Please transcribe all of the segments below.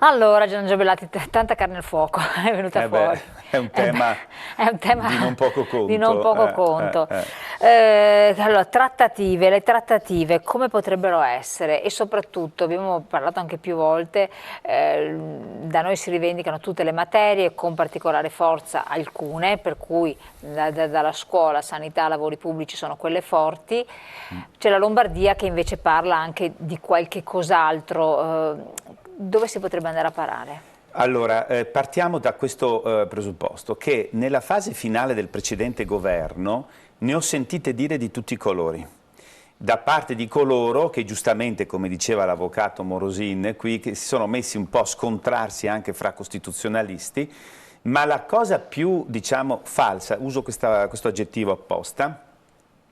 Allora, Gian Giabellati, tanta carne al fuoco è venuta fuori. È un tema di non poco conto. Di non poco conto. Allora, le trattative come potrebbero essere? E soprattutto, abbiamo parlato anche più volte, da noi si rivendicano tutte le materie, con particolare forza alcune, per cui dalla scuola, sanità, lavori pubblici sono quelle forti. C'è la Lombardia che invece parla anche di qualche cos'altro. Dove si potrebbe andare a parare? Allora, partiamo da questo presupposto, che nella fase finale del precedente governo ne ho sentite dire di tutti i colori. Da parte di coloro che giustamente, come diceva l'avvocato Morosin qui, che si sono messi un po' a scontrarsi anche fra costituzionalisti, ma la cosa più, diciamo, falsa, uso questo aggettivo apposta,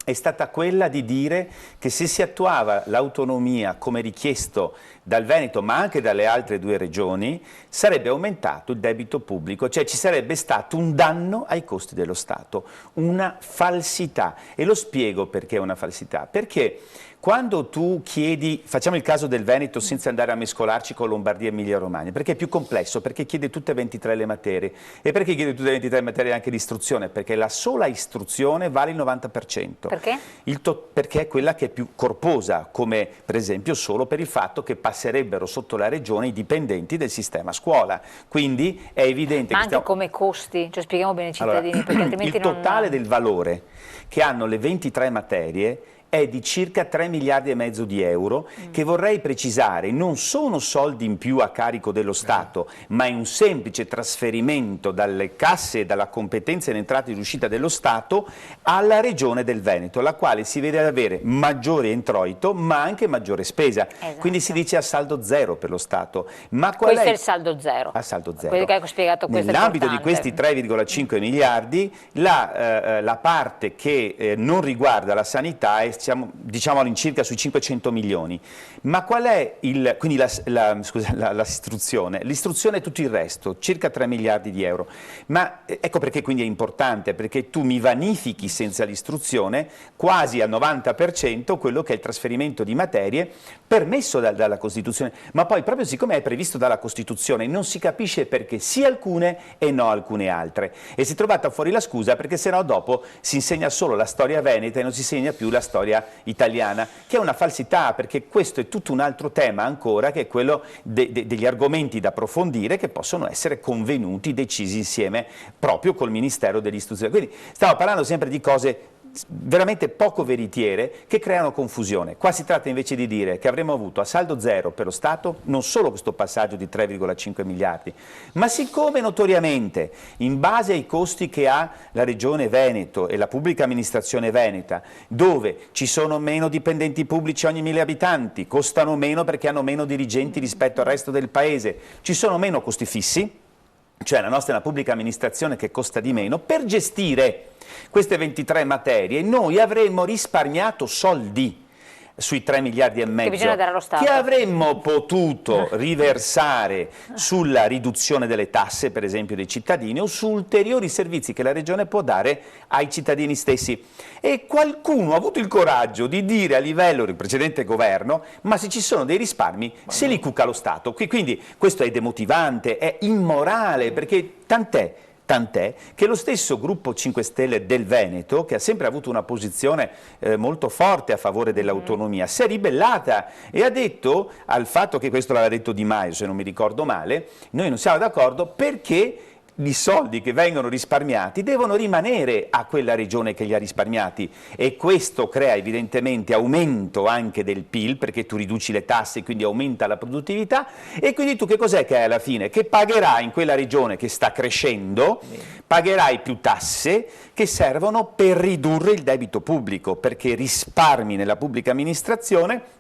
è stata quella di dire che se si attuava l'autonomia come richiesto dal Veneto ma anche dalle altre due regioni sarebbe aumentato il debito pubblico, cioè ci sarebbe stato un danno ai costi dello Stato, una falsità. E lo spiego perché è una falsità, perché quando tu chiedi, facciamo il caso del Veneto senza andare a mescolarci con Lombardia e Emilia Romagna, perché è più complesso, perché chiede tutte e 23 le materie. E perché chiede tutte e 23 le materie anche l'istruzione? Perché la sola istruzione vale il 90%. Perché? Perché è quella che è più corposa, come per esempio solo per il fatto che passerebbero sotto la regione i dipendenti del sistema scuola. Quindi è evidente Ma che anche come costi, cioè spieghiamo bene ai cittadini, allora, perché altrimenti il totale del valore che hanno le 23 materie è di circa 3 miliardi e mezzo di euro, che vorrei precisare non sono soldi in più a carico dello Stato, ma è un semplice trasferimento dalle casse e dalla competenza in entrata e in uscita dello Stato alla regione del Veneto, la quale si vede ad avere maggiore introito ma anche maggiore spesa. Esatto. Quindi si dice a saldo zero per lo Stato. Ma questo è il saldo zero. A saldo zero. Quello che hai spiegato, questo nell'ambito è di questi 3,5 miliardi, la parte che non riguarda la sanità è diciamo all'incirca sui 500 milioni. Ma qual è quindi l'istruzione? L'istruzione è tutto il resto, circa 3 miliardi di euro. Ma ecco perché quindi è importante, perché tu mi vanifichi senza l'istruzione quasi al 90% quello che è il trasferimento di materie permesso dalla Costituzione. Ma poi proprio siccome è previsto dalla Costituzione non si capisce perché sì alcune e no alcune altre. E si è trovata fuori la scusa perché sennò dopo si insegna solo la storia veneta e non si insegna più la storia italiana, che è una falsità, perché questo è tutto un altro tema ancora, che è quello degli argomenti da approfondire che possono essere convenuti, decisi insieme proprio col Ministero dell'Istruzione. Quindi stiamo parlando sempre di cose veramente poco veritiere che creano confusione. Qua si tratta invece di dire che avremmo avuto a saldo zero per lo Stato non solo questo passaggio di 3,5 miliardi, ma siccome notoriamente in base ai costi che ha la Regione Veneto e la pubblica amministrazione veneta, dove ci sono meno dipendenti pubblici ogni 1000 abitanti, costano meno perché hanno meno dirigenti rispetto al resto del paese, ci sono meno costi fissi, cioè la nostra è una pubblica amministrazione che costa di meno, per gestire queste 23 materie noi avremmo risparmiato soldi sui 3 miliardi e mezzo che avremmo potuto riversare sulla riduzione delle tasse, per esempio, dei cittadini o su ulteriori servizi che la Regione può dare ai cittadini stessi. E qualcuno ha avuto il coraggio di dire a livello del precedente governo ma se ci sono dei risparmi se li cuca lo Stato. Quindi questo è demotivante, è immorale, perché tant'è che lo stesso gruppo 5 Stelle del Veneto, che ha sempre avuto una posizione molto forte a favore dell'autonomia, si è ribellata e ha detto, al fatto che questo l'aveva detto Di Maio, se non mi ricordo male, noi non siamo d'accordo perché i soldi che vengono risparmiati devono rimanere a quella regione che li ha risparmiati, e questo crea evidentemente aumento anche del PIL, perché tu riduci le tasse e quindi aumenta la produttività, e quindi tu che cos'è che hai alla fine? Che pagherai in quella regione che sta crescendo, pagherai più tasse che servono per ridurre il debito pubblico, perché risparmi nella pubblica amministrazione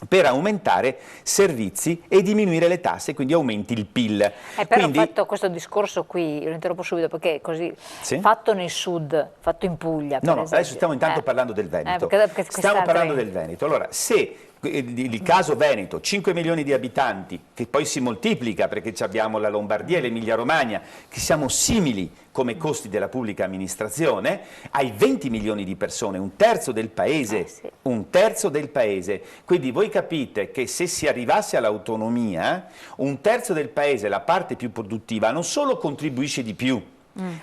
per aumentare servizi e diminuire le tasse, quindi aumenti il PIL. Però quindi, fatto questo discorso qui, lo interrompo subito perché così, sì? Fatto nel sud, fatto in Puglia, per esempio. Adesso stiamo intanto parlando del Veneto. Stiamo parlando del Veneto. Allora, se il caso Veneto, 5 milioni di abitanti, che poi si moltiplica perché abbiamo la Lombardia e l'Emilia Romagna, che siamo simili come costi della pubblica amministrazione, ai 20 milioni di persone, un terzo del paese, sì. un terzo del paese. Quindi voi capite che se si arrivasse all'autonomia, un terzo del paese, la parte più produttiva, non solo contribuisce di più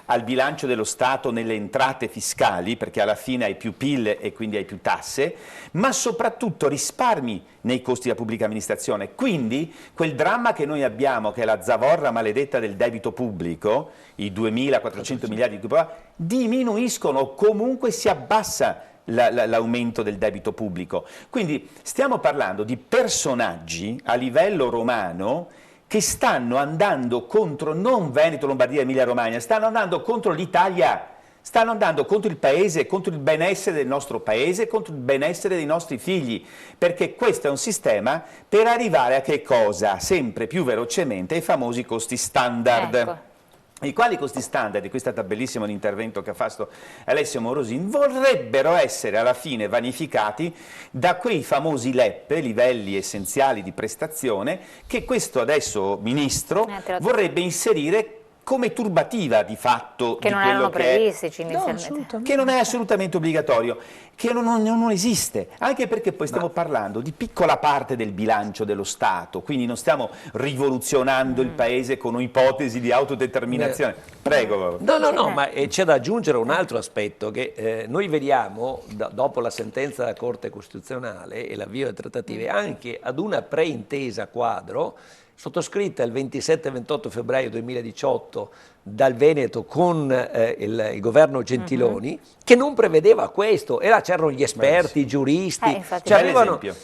al bilancio dello Stato nelle entrate fiscali, perché alla fine hai più PIL e quindi hai più tasse, ma soprattutto risparmi nei costi della pubblica amministrazione. Quindi quel dramma che noi abbiamo, che è la zavorra maledetta del debito pubblico, i 2.400 miliardi di euro, diminuiscono o comunque si abbassa l'aumento del debito pubblico. Quindi stiamo parlando di personaggi a livello romano che stanno andando contro non Veneto, Lombardia e Emilia Romagna, stanno andando contro l'Italia, stanno andando contro il paese, contro il benessere del nostro paese, contro il benessere dei nostri figli, perché questo è un sistema per arrivare a che cosa? Sempre più velocemente ai famosi costi standard. Ecco. I quali costi standard, di cui è stato bellissimo l'intervento che ha fatto Alessio Morosin, vorrebbero essere alla fine vanificati da quei famosi LEP, livelli essenziali di prestazione, che questo adesso Ministro vorrebbe inserire come turbativa di fatto che di non quello erano che previsti è, inizialmente. che non è assolutamente obbligatorio, che non esiste, anche perché poi stiamo parlando di piccola parte del bilancio dello Stato, quindi non stiamo rivoluzionando il paese con ipotesi di autodeterminazione. Prego. No, ma c'è da aggiungere un altro aspetto che noi vediamo dopo la sentenza della Corte Costituzionale e l'avvio delle trattative anche ad una preintesa quadro sottoscritta il 27 e 28 febbraio 2018 dal Veneto con il governo Gentiloni, che non prevedeva questo, e là c'erano gli esperti, i giuristi, cioè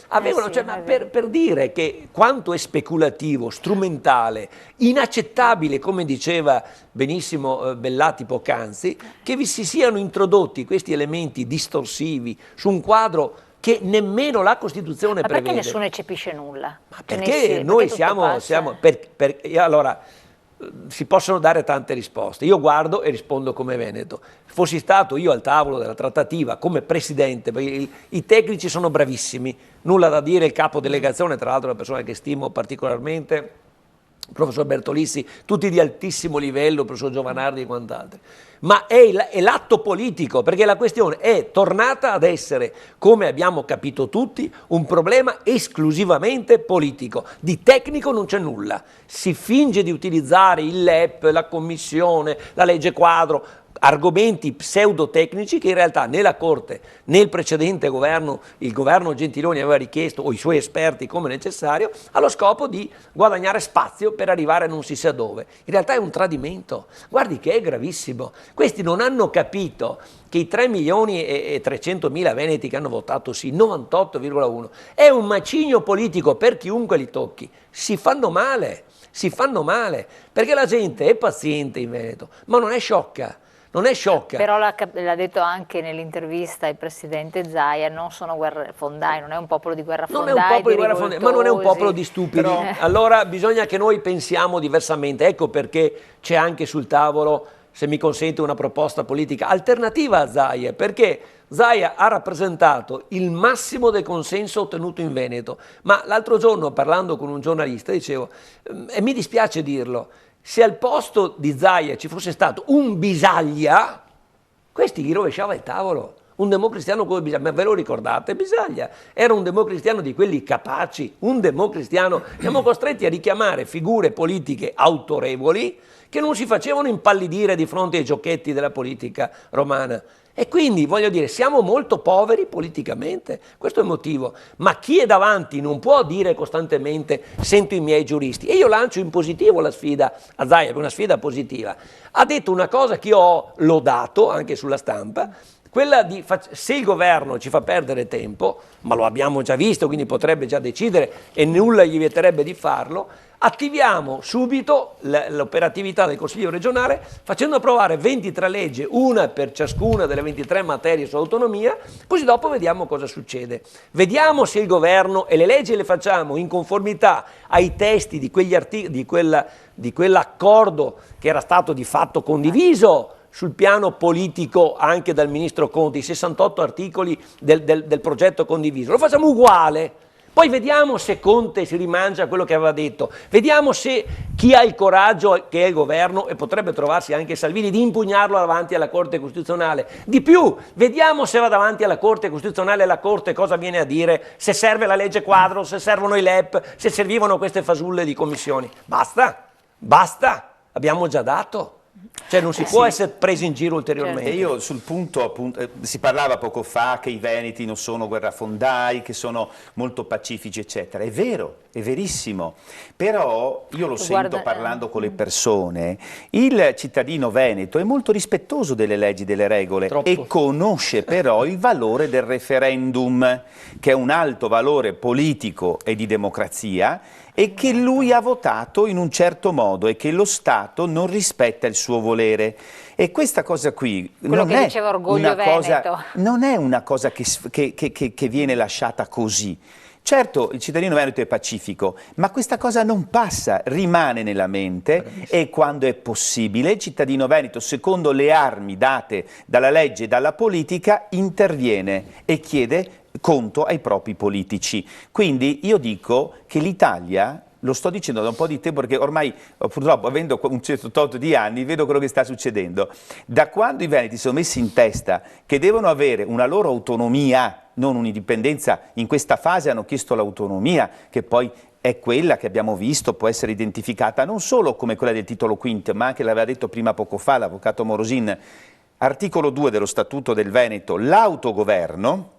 avevano cioè, ma per dire che quanto è speculativo, strumentale, inaccettabile, come diceva benissimo Bellati poc'anzi, che vi si siano introdotti questi elementi distorsivi su un quadro che nemmeno la Costituzione prevede. Ma perché nessuno eccepisce nulla? Ma perché noi siamo allora, si possono dare tante risposte. Io guardo e rispondo come Veneto. Fossi stato io al tavolo della trattativa come presidente, perché i tecnici sono bravissimi, nulla da dire, il capo delegazione, tra l'altro una persona che stimo particolarmente, il professor Bertolissi, tutti di altissimo livello, il professor Giovanardi e quant'altro. Ma è l'atto politico, perché la questione è tornata ad essere, come abbiamo capito tutti, un problema esclusivamente politico. Di tecnico non c'è nulla. Si finge di utilizzare il LEP, la commissione, la legge quadro, argomenti pseudotecnici che in realtà né la Corte né il precedente governo, il governo Gentiloni aveva richiesto, o i suoi esperti come necessario, allo scopo di guadagnare spazio per arrivare non si sa dove. In realtà è un tradimento, guardi che è gravissimo. Questi non hanno capito che i 3 milioni e 300 mila veneti che hanno votato sì, 98,1, è un macigno politico per chiunque li tocchi. Si fanno male, perché la gente è paziente in Veneto, ma non è sciocca. Non è sciocca. Però l'ha detto anche nell'intervista il presidente Zaia, non sono guerrafondai, non è un popolo di guerrafondai. Non è un popolo di guerrafondai, ma non è un popolo di stupidi. Però allora bisogna che noi pensiamo diversamente. Ecco perché c'è anche sul tavolo, se mi consente, una proposta politica alternativa a Zaia, perché Zaia ha rappresentato il massimo del consenso ottenuto in Veneto. Ma l'altro giorno, parlando con un giornalista, dicevo, e mi dispiace dirlo, se al posto di Zaia ci fosse stato un Bisaglia, questi gli rovesciava il tavolo. Un democristiano come Bisaglia, ma ve lo ricordate? Bisaglia era un democristiano di quelli capaci, un democristiano. Siamo costretti a richiamare figure politiche autorevoli che non si facevano impallidire di fronte ai giochetti della politica romana. E quindi, voglio dire, siamo molto poveri politicamente, questo è il motivo, ma chi è davanti non può dire costantemente sento i miei giuristi. E io lancio in positivo la sfida a Zaia, una sfida positiva. Ha detto una cosa che io ho lodato anche sulla stampa, quella di se il governo ci fa perdere tempo, ma lo abbiamo già visto, quindi potrebbe già decidere e nulla gli vieterebbe di farlo, attiviamo subito l'operatività del Consiglio regionale facendo approvare 23 leggi, una per ciascuna delle 23 materie sull'autonomia, così dopo vediamo cosa succede. Vediamo se il governo, e le leggi le facciamo in conformità ai testi di quegli articoli, di quell'accordo che era stato di fatto condiviso sul piano politico anche dal ministro Conte, i 68 articoli del progetto condiviso. Lo facciamo uguale, Poi vediamo se Conte si rimangia quello che aveva detto, vediamo se chi ha il coraggio, che è il governo, e potrebbe trovarsi anche Salvini, di impugnarlo davanti alla Corte Costituzionale. Di più, vediamo se va davanti alla Corte Costituzionale e la Corte cosa viene a dire, se serve la legge quadro, se servono i LEP, se servivano queste fasulle di commissioni. Basta, basta, abbiamo già dato. Cioè non si può essere presi in giro ulteriormente. E io sul punto, appunto, si parlava poco fa che i veneti non sono guerrafondai, che sono molto pacifici, eccetera. È vero, è verissimo, però io lo sento parlando con le persone, il cittadino veneto è molto rispettoso delle leggi, delle regole e conosce però il valore del referendum, che è un alto valore politico e di democrazia, e che lui ha votato in un certo modo e che lo Stato non rispetta il suo volere. E questa cosa qui non è una cosa che viene lasciata così. Certo, il cittadino veneto è pacifico, ma questa cosa non passa, rimane nella mente e quando è possibile il cittadino veneto, secondo le armi date dalla legge e dalla politica, interviene e chiede conto ai propri politici. Quindi io dico che l'Italia, lo sto dicendo da un po' di tempo perché ormai purtroppo avendo un certo tot di anni vedo quello che sta succedendo, da quando i veneti sono messi in testa che devono avere una loro autonomia, non un'indipendenza, in questa fase hanno chiesto l'autonomia, che poi è quella che abbiamo visto, può essere identificata non solo come quella del titolo quinto, ma anche, l'aveva detto prima poco fa l'avvocato Morosin, articolo 2 dello Statuto del Veneto, l'autogoverno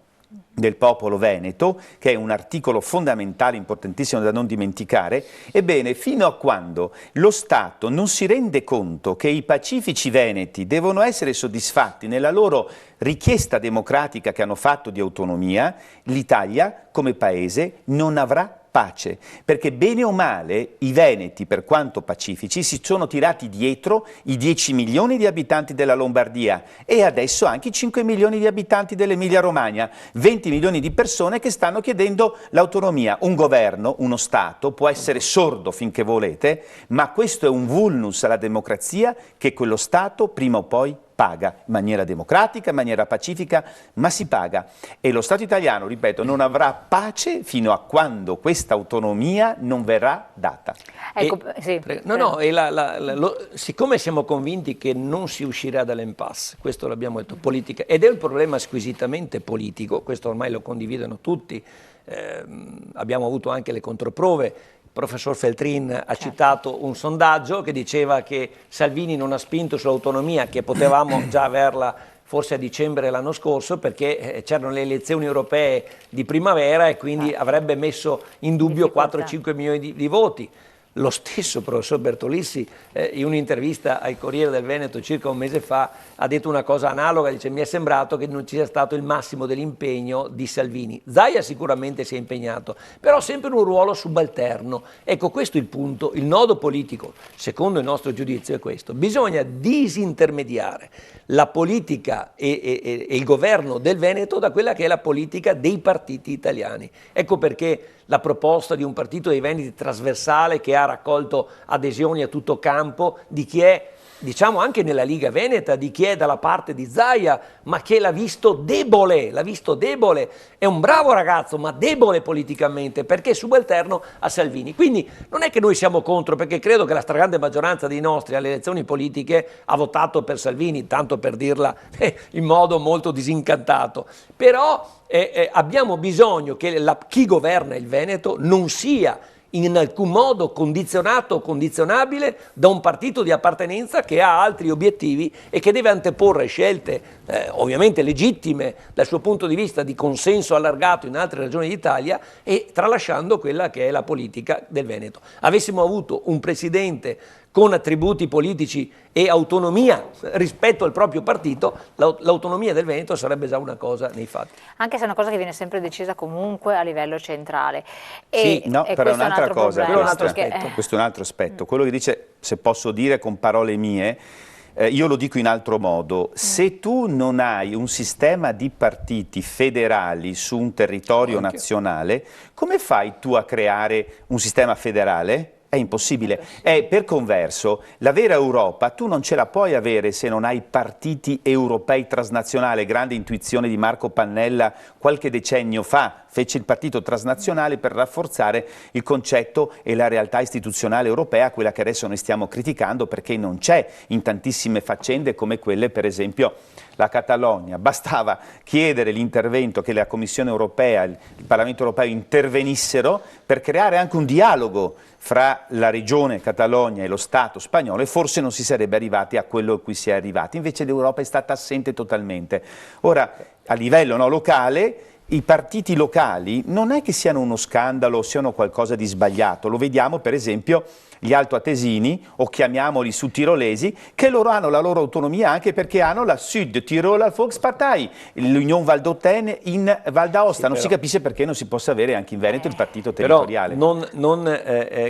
del popolo veneto, che è un articolo fondamentale, importantissimo da non dimenticare. Ebbene, fino a quando lo Stato non si rende conto che i pacifici veneti devono essere soddisfatti nella loro richiesta democratica che hanno fatto di autonomia, l'Italia come paese non avrà pace, perché bene o male i veneti, per quanto pacifici, si sono tirati dietro i 10 milioni di abitanti della Lombardia e adesso anche i 5 milioni di abitanti dell'Emilia Romagna, 20 milioni di persone che stanno chiedendo l'autonomia. Un governo, uno Stato può essere sordo finché volete, ma questo è un vulnus alla democrazia che quello Stato prima o poi paga in maniera democratica, in maniera pacifica, ma si paga. E lo Stato italiano, ripeto, non avrà pace fino a quando questa autonomia non verrà data. Ecco, siccome siamo convinti che non si uscirà dall'impasse, questo l'abbiamo detto, politica, ed è un problema squisitamente politico, questo ormai lo condividono tutti, abbiamo avuto anche le controprove. Il professor Feltrin ha citato un sondaggio che diceva che Salvini non ha spinto sull'autonomia, che potevamo già averla forse a dicembre l'anno scorso, perché c'erano le elezioni europee di primavera e quindi avrebbe messo in dubbio 4-5 milioni di voti. Lo stesso professor Bertolissi in un'intervista al Corriere del Veneto circa un mese fa ha detto una cosa analoga, dice: mi è sembrato che non ci sia stato il massimo dell'impegno di Salvini. Zaia sicuramente si è impegnato, però sempre in un ruolo subalterno. Ecco, questo è il punto, il nodo politico, secondo il nostro giudizio è questo: bisogna disintermediare la politica e il governo del Veneto da quella che è la politica dei partiti italiani. Ecco perché la proposta di un partito dei veneti trasversale che ha raccolto adesioni a tutto campo di chi è, diciamo anche nella Liga Veneta, di chi è dalla parte di Zaia, ma che l'ha visto debole, è un bravo ragazzo ma debole politicamente perché è subalterno a Salvini. Quindi non è che noi siamo contro, perché credo che la stragrande maggioranza dei nostri alle elezioni politiche ha votato per Salvini, tanto per dirla in modo molto disincantato, però abbiamo bisogno che chi governa il Veneto non sia in alcun modo condizionato o condizionabile da un partito di appartenenza che ha altri obiettivi e che deve anteporre scelte ovviamente legittime dal suo punto di vista di consenso allargato in altre regioni d'Italia e tralasciando quella che è la politica del Veneto. Avessimo avuto un presidente con attributi politici e autonomia rispetto al proprio partito, l'autonomia del Veneto sarebbe già una cosa nei fatti. Anche se è una cosa che viene sempre decisa comunque a livello centrale. Sì, no, però è un'altra cosa, questo è un altro aspetto. Quello che dice, se posso dire con parole mie, io lo dico in altro modo: se tu non hai un sistema di partiti federali su un territorio nazionale, come fai tu a creare un sistema federale? È impossibile. Per converso, la vera Europa tu non ce la puoi avere se non hai partiti europei transnazionali. Grande intuizione di Marco Pannella qualche decennio fa, fece il partito transnazionale per rafforzare il concetto e la realtà istituzionale europea, quella che adesso noi stiamo criticando perché non c'è in tantissime faccende come quelle, per esempio, la Catalogna. Bastava chiedere l'intervento, che la Commissione europea, il Parlamento europeo intervenissero per creare anche un dialogo fra la regione Catalogna e lo Stato spagnolo e forse non si sarebbe arrivati a quello a cui si è arrivati. Invece l'Europa è stata assente totalmente. Ora, a livello locale, i partiti locali non è che siano uno scandalo o siano qualcosa di sbagliato, lo vediamo per esempio gli altoatesini, o chiamiamoli sudtirolesi, che loro hanno la loro autonomia anche perché hanno la Süd Tiroler Volkspartei, l'Union Valdôtaine in Val d'Aosta. Non si capisce perché non si possa avere anche in Veneto il partito territoriale. Però non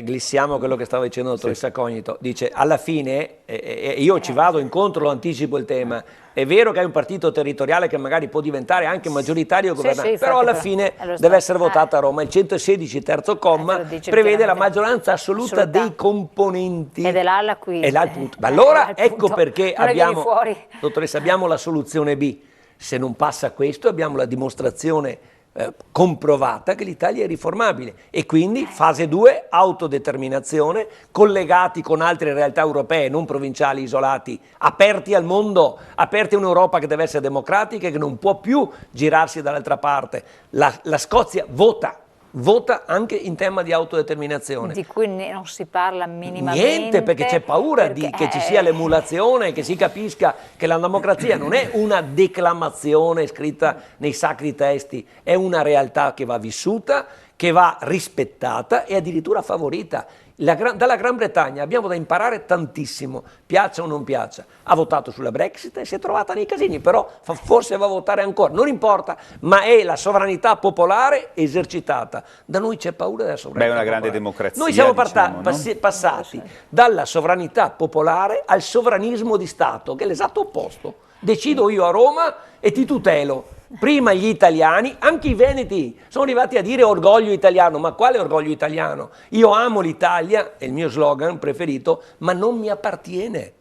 glissiamo quello che stava dicendo la dottoressa Cognito. Dice, alla fine, io ci vado incontro, lo anticipo il tema, è vero che hai un partito territoriale che magari può diventare anche maggioritario governante, però alla fine deve essere votata a Roma. Il 116, terzo comma, prevede la maggioranza assoluta dei componenti. Ed è là la qui. Ma allora ecco perché abbiamo, dottoressa, abbiamo la soluzione B. Se non passa questo abbiamo la dimostrazione comprovata che l'Italia è riformabile e quindi fase 2, autodeterminazione, collegati con altre realtà europee, non provinciali isolati, aperti al mondo, aperti a un'Europa che deve essere democratica e che non può più girarsi dall'altra parte. La Scozia vota anche in tema di autodeterminazione. Di cui non si parla minimamente. Niente, perché c'è paura che ci sia l'emulazione, che si capisca che la democrazia non è una declamazione scritta nei sacri testi, è una realtà che va vissuta, che va rispettata e addirittura favorita. Dalla Gran Bretagna abbiamo da imparare tantissimo, piaccia o non piaccia. Ha votato sulla Brexit e si è trovata nei casini, però forse va a votare ancora, non importa, ma è la sovranità popolare esercitata. Da noi c'è paura della sovranità popolare. È una grande democrazia. Noi siamo passati dalla sovranità popolare al sovranismo di Stato, che è l'esatto opposto. Decido io a Roma e ti tutelo. Prima gli italiani, anche i veneti, sono arrivati a dire orgoglio italiano, ma quale orgoglio italiano? Io amo l'Italia, è il mio slogan preferito, ma non mi appartiene.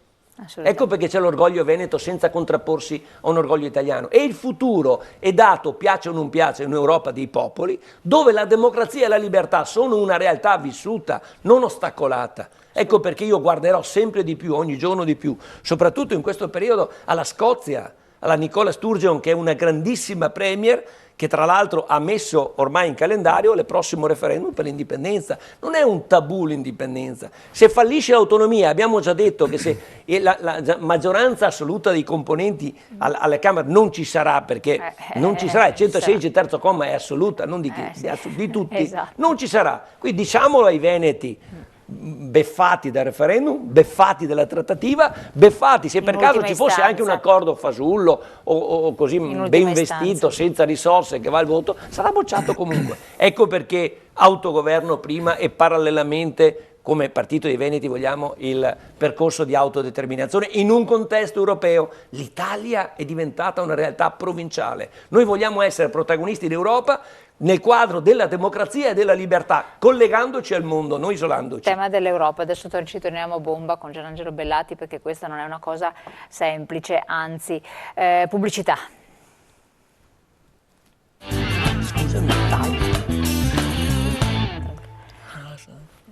Ecco perché c'è l'orgoglio veneto senza contrapporsi a un orgoglio italiano. E il futuro è dato, piace o non piace, in un'Europa dei popoli, dove la democrazia e la libertà sono una realtà vissuta, non ostacolata. Ecco perché io guarderò sempre di più, ogni giorno di più, soprattutto in questo periodo, alla Scozia, alla Nicola Sturgeon, che è una grandissima premier, che tra l'altro ha messo ormai in calendario il prossimo referendum per l'indipendenza. Non è un tabù l'indipendenza. Se fallisce l'autonomia, abbiamo già detto che se la maggioranza assoluta dei componenti alle Camere non ci sarà, perché non ci sarà, il 116 terzo comma è assoluta, non di chi, di tutti, esatto. Non ci sarà. Quindi diciamolo ai veneti, beffati dal referendum, beffati dalla trattativa, beffati se per caso ci fosse anche un accordo fasullo o così ben vestito, senza risorse, che va al voto, sarà bocciato comunque. Ecco perché autogoverno prima e parallelamente, come Partito dei Veneti, vogliamo il percorso di autodeterminazione in un contesto europeo. L'Italia è diventata una realtà provinciale. Noi vogliamo essere protagonisti d'Europa nel quadro della democrazia e della libertà, collegandoci al mondo, non isolandoci. Tema dell'Europa, adesso ci torniamo a bomba con Gianangelo Bellati, perché questa non è una cosa semplice, anzi, pubblicità. Scusami,